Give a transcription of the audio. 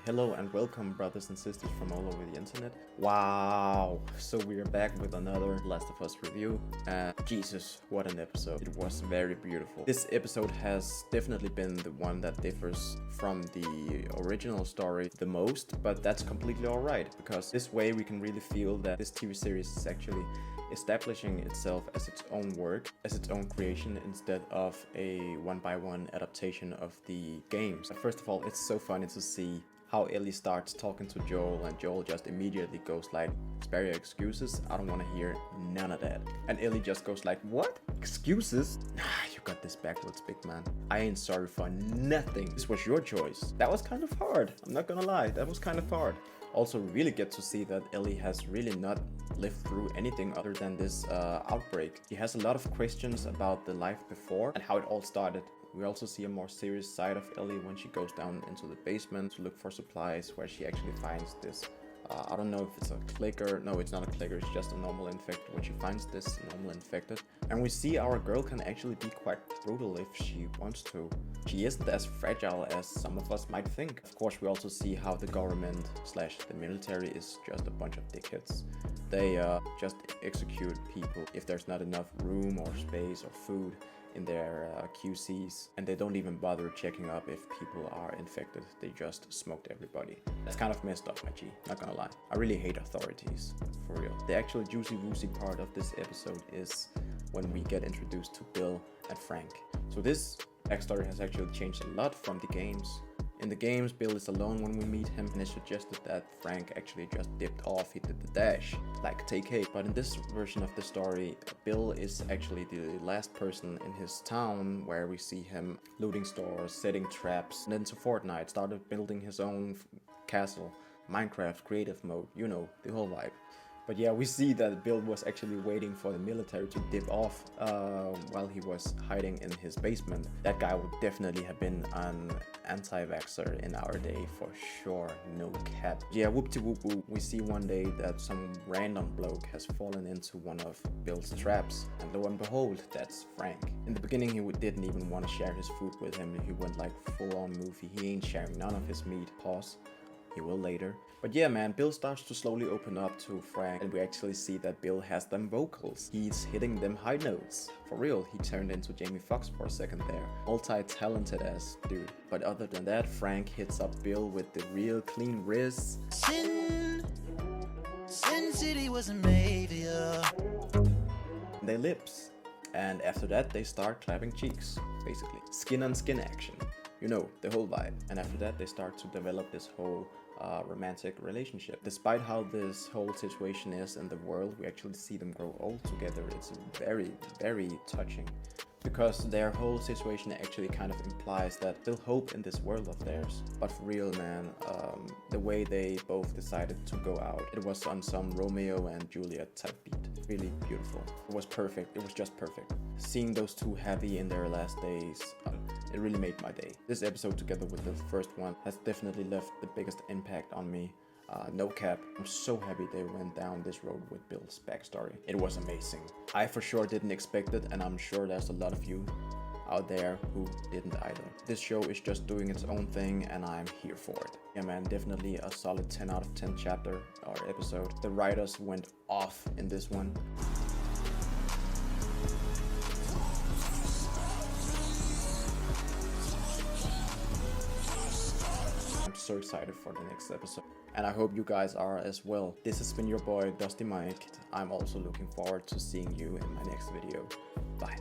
Hello and welcome, brothers and sisters from all over the internet. Wow, so we are back with another Last of Us review, and Jesus, what an episode. It was very beautiful. This episode has definitely been the one that differs from the original story the most, but that's completely alright, because this way we can really feel that this TV series is actually establishing itself as its own work, as its own creation, instead of a one-by-one adaptation of the games. First of all, it's so funny to see how Ellie starts talking to Joel, and Joel just immediately goes like, "Spare your excuses, I don't want to hear none of that." And Ellie just goes like, "What? Excuses? Nah, you got this backwards, big man. I ain't sorry for nothing. This was your choice." That was kind of hard, I'm not gonna lie, that was kind of hard. Also really get to see that Ellie has really not lived through anything other than this outbreak. He has a lot of questions about the life before and how it all started. We also see a more serious side of Ellie when she goes down into the basement to look for supplies, where she actually finds this, I don't know if it's a clicker. No, it's not a clicker, it's just a normal infected. When she finds this normal infected. And we see our girl can actually be quite brutal if she wants to. She isn't as fragile as some of us might think. Of course, we also see how the government slash the military is just a bunch of dickheads. They just execute people if there's not enough room or space or food in their QCs, and they don't even bother checking up if people are infected. They just smoked everybody. That's kind of messed up, my G, not gonna lie. I really hate authorities, for real. The actual juicy-woosy part of this episode is when we get introduced to Bill and Frank. So this backstory has actually changed a lot from the games. In the games, Bill is alone when we meet him, and it's suggested that Frank actually just dipped off, he did the dash, like TK. But in this version of the story, Bill is actually the last person in his town, where we see him looting stores, setting traps, and then to Fortnite, started building his own castle, Minecraft creative mode, you know, the whole vibe. But yeah, we see that Bill was actually waiting for the military to dip off while he was hiding in his basement. That guy would definitely have been an anti-vaxxer in our day for sure, no cap. Yeah, whoop-de-whoop-whoop, we see one day that some random bloke has fallen into one of Bill's traps, and lo and behold, that's Frank. In the beginning, he didn't even want to share his food with him. He went like full-on movie. He ain't sharing none of his meat. Pause. He will later. But yeah, man, Bill starts to slowly open up to Frank, and we actually see that Bill has them vocals. He's hitting them high notes. For real, he turned into Jamie Foxx for a second there. Multi-talented ass dude. But other than that, Frank hits up Bill with the real clean RIZZ. Sin City wasn't made for you. They lips. And after that, they start clapping cheeks, basically. Skin on skin action. You know, the whole vibe. And after that, they start to develop this whole romantic relationship. Despite how this whole situation is in the world, we actually see them grow old together. It's very, very touching, because their whole situation actually kind of implies that there's hope in this world of theirs. But for real, man, the way they both decided to go out, it was on some Romeo and Juliet type beat. Really beautiful. It was perfect. It was just perfect. Seeing those two happy in their last days, it really made my day. This episode, together with the first one, has definitely left the biggest impact on me. No cap. I'm so happy they went down this road with Bill's backstory. It was amazing. I for sure didn't expect it, and I'm sure there's a lot of you out there who didn't either. This show is just doing its own thing, and I'm here for it. Yeah, man, definitely a solid 10 out of 10 chapter or episode. The writers went off in this one. I'm so excited for the next episode, and I hope you guys are as well. This has been your boy Dusty Mike. I'm also looking forward to seeing you in my next video. Bye.